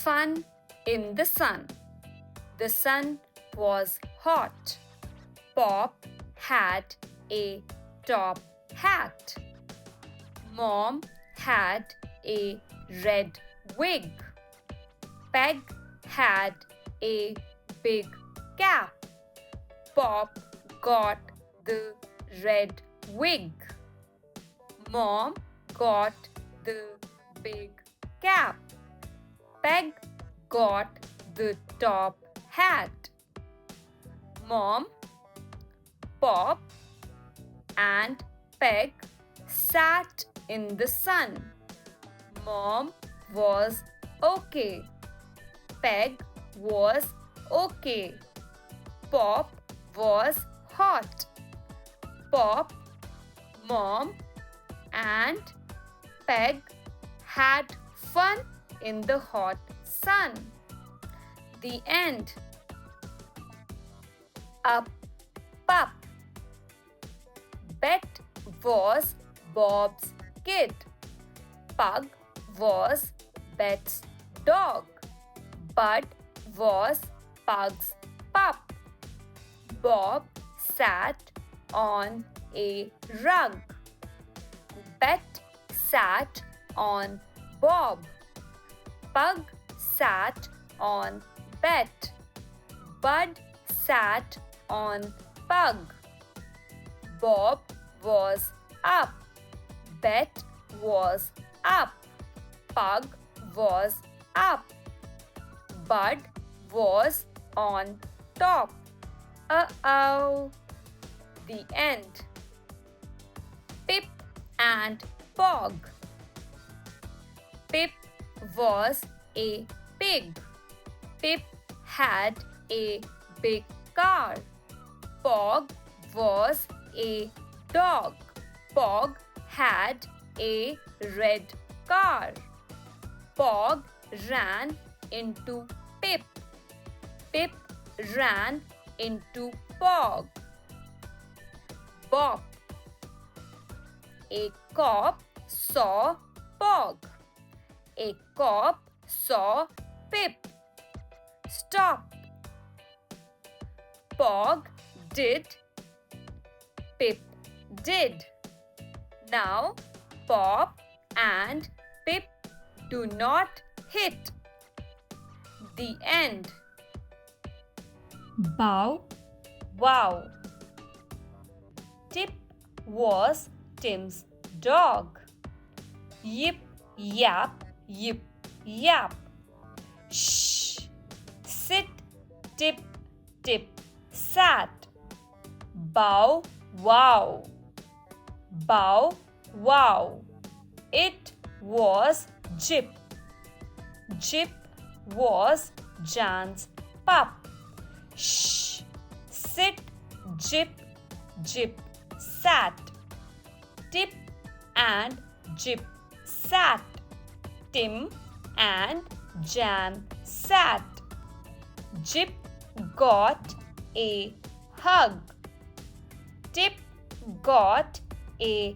Fun in the sun. The sun was hot. Pop had a top hat. Mom had a red wig. Peg had a big cap. Pop got the red wig. Mom got the big cap. Peg got the top hat. Mom, Pop, and Peg sat in the sun. Mom was okay. Peg was okay. Pop was hot. Pop, Mom, and Peg had fun in the hot sun. The end. Up, Pup. Bet was Bob's kid. Pug was Bet's dog. Bud was Pug's pup. Bob sat on a rug. Bet sat on Bob. Pug sat on Bet. Bud sat on Pug. Bob was up. Bet was up. Pug was up. Bud was on top. Uh-oh. The end. Pip and Pog. Pip was a pig. Pip had a big car. Pog was a dog. Pog had a red car. Pog ran into Pip. Pip ran into Pog. Bop. A cop saw Pog. A cop saw Pip. Stop. Pog did. Pip did. Now Pop and Pip do not hit. The end. Bow wow. Tip was Tim's dog. Yip yap, yip yap. Shh. Sit, tip, tip, sat. Bow wow. Bow wow. It was Jip. Jip was Jan's pup. Shh. Sit, Jip, Jip sat. Tip and Jip sat. Tim and Jan sat. Jip got a hug. Tip got a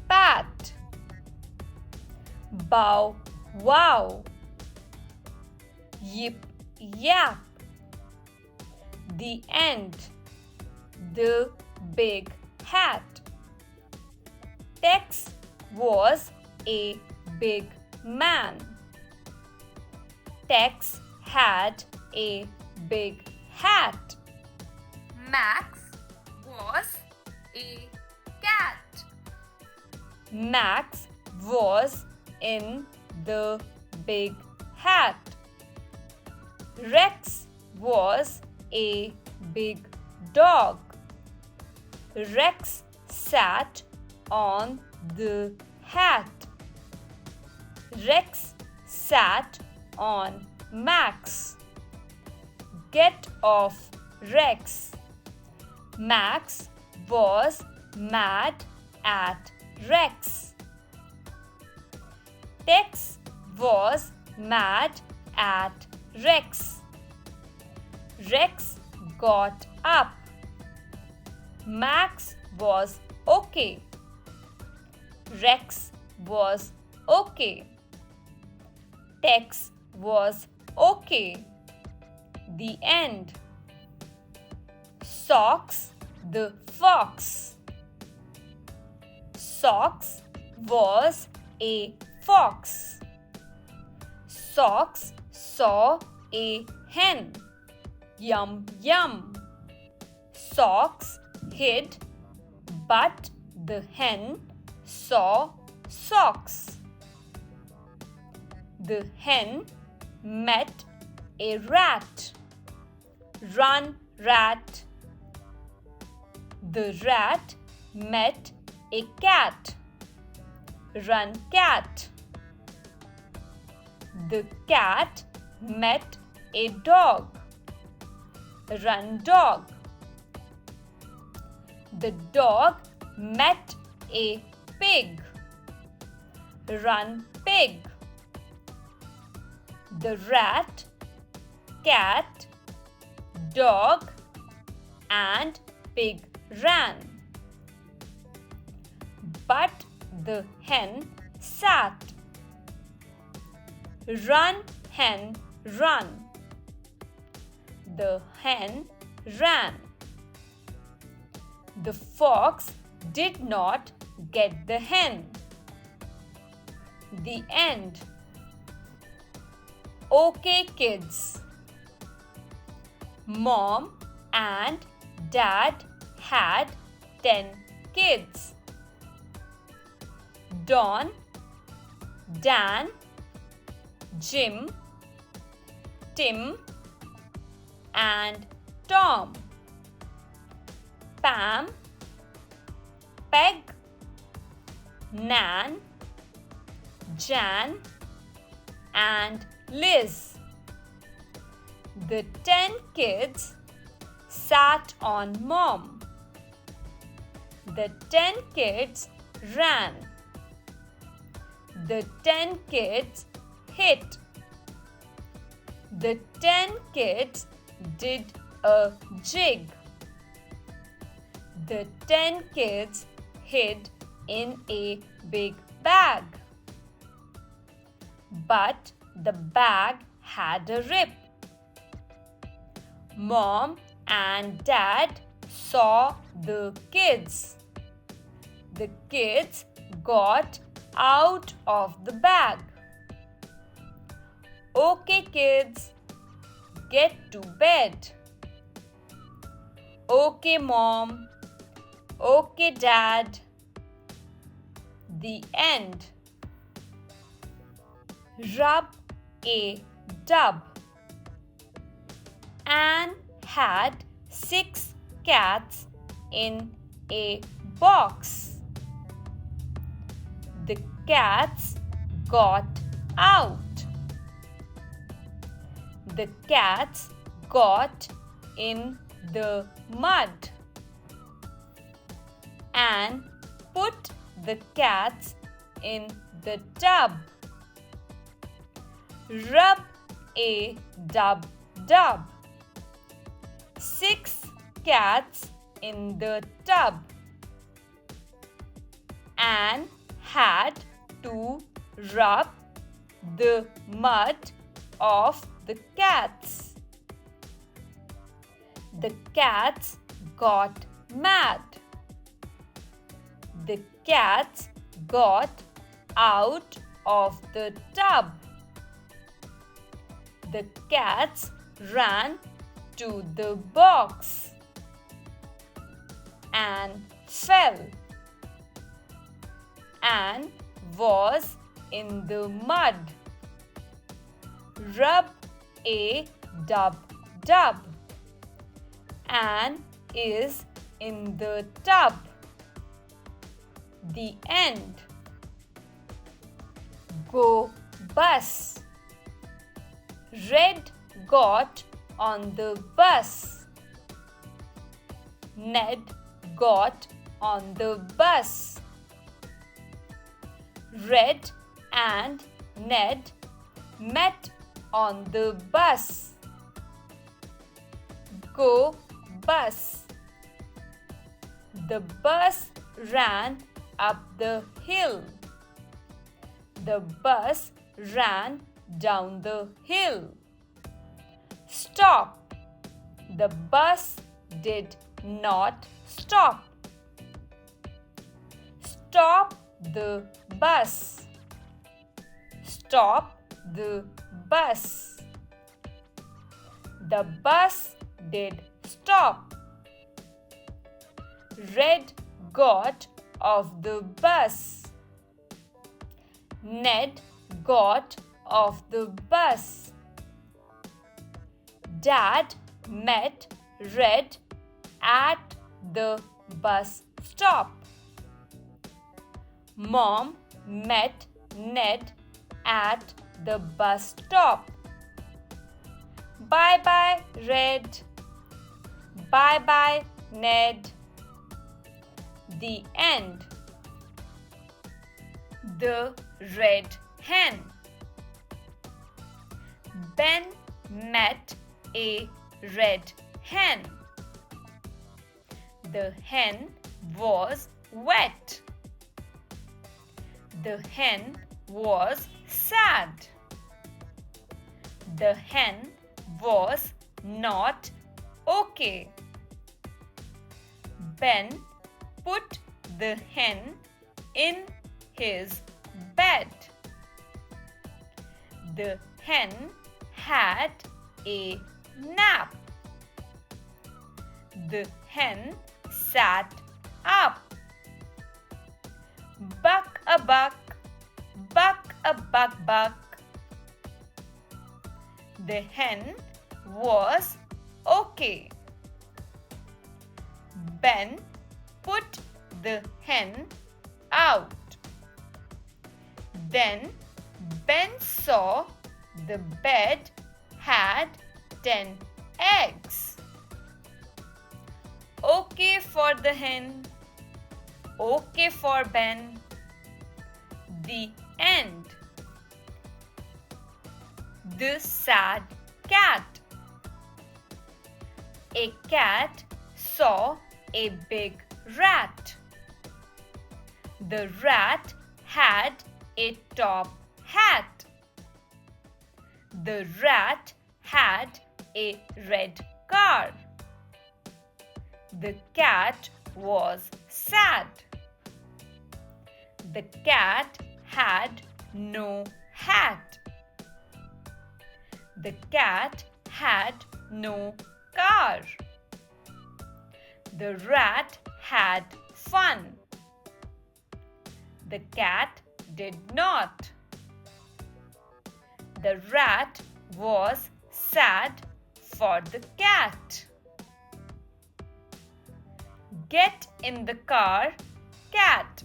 pat. Bow wow. Yip yap. The end. The big hat. Tex was a big man. Tex had a big hat. Max was a cat. Max was in the big hat. Rex was a big dog. Rex sat on the hat. Rex sat on Max. Get off, Rex. Max was mad at Rex. Tex was mad at Rex. Rex got up. Max was okay. Rex was okay. Tex was Okay. The end. SOX the fox. SOX was a fox. SOX saw a hen. Yum yum. SOX hid, but the hen saw SOX. The hen met a rat. Run, rat. The rat met a cat. Run, cat. The cat met a dog. Run, dog. The dog met a pig. Run, pig. The rat, cat, dog, and pig ran. But the hen sat. Run, hen, run. The hen ran. The fox did not get the hen. The end. Okay, kids. Mom and Dad had 10 kids. Don, Dan, Jim, Tim, and Tom. Pam, Peg, Nan, Jan, and Liz. The 10 kids sat on Mom. The 10 kids ran. The 10 kids hit. The 10 kids did a jig. The 10 kids hid in a big bag. But the bag had a rip. Mom and Dad saw the kids. The kids got out of the bag. Okay, kids, get to bed. Okay, Mom. Okay, Dad. The end. Rub a dub. Anne had 6 cats in a box. The cats got out. The cats got in the mud. Anne put the cats in the tub. Rub a dub dub. 6 cats in the tub. Anne had to rub the mud off the cats. The cats got mad. The cats got out of the tub. The cats ran to the box and fell. Anne was in the mud. Rub a dub dub. Anne is in the tub. The end. Go bus. Red got on the bus. Ned got on the bus. Red and Ned met on the bus. Go bus. The bus ran up the hill. The bus ran down the hill. stop. The bus did not stop. Stop the bus. Stop the bus. The bus did stop. Red got off the bus. Ned got off the bus. Dad met Red at the bus stop. Mom met Ned at the bus stop. Bye-bye, Red. Bye-bye, Ned. The end. The Red Hen. Ben met a red hen. The hen was wet. The hen was sad. The hen was not okay. Ben put the hen in his bed. The hen had a nap. The hen sat up. Buck a buck, buck a buck buck. The hen was okay. Ben put the hen out. Then Ben saw the bed had 10 eggs. Okay for the hen, okay for Ben. The end. The sad cat. A cat saw a big rat. The rat had a top hat. The rat had a red car. The cat was sad. The cat had no hat. The cat had no car. The rat had fun. The cat did not. The rat was sad for the cat. Get in the car, cat.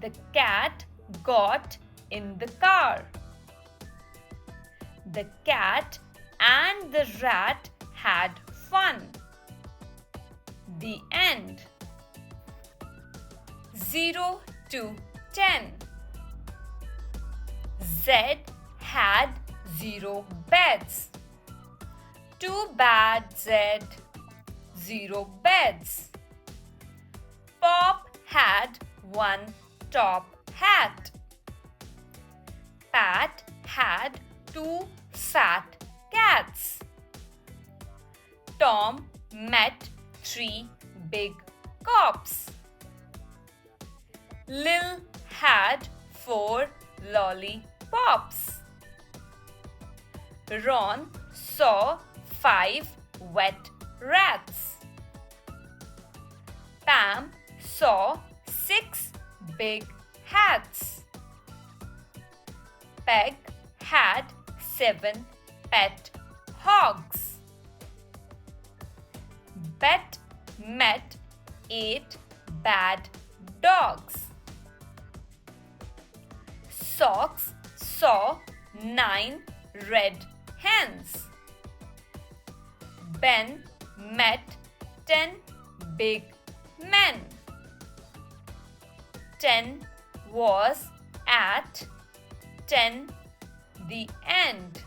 The cat got in the car. The cat and the rat had fun. The end. 0 to 10. Z had 0 beds. Too bad, Z. 0 beds. Pop had 1 top hat. Pat had 2 fat cats. Tom met 3 big cops. Lil had 4 lollipops. Ron saw 5 wet rats. Pam saw 6 big hats. Peg had 7 pet hogs. Bet met 8 bad dogs. Sox saw 9 red hens. Ben met 10 big men. 10 was at 10 the end.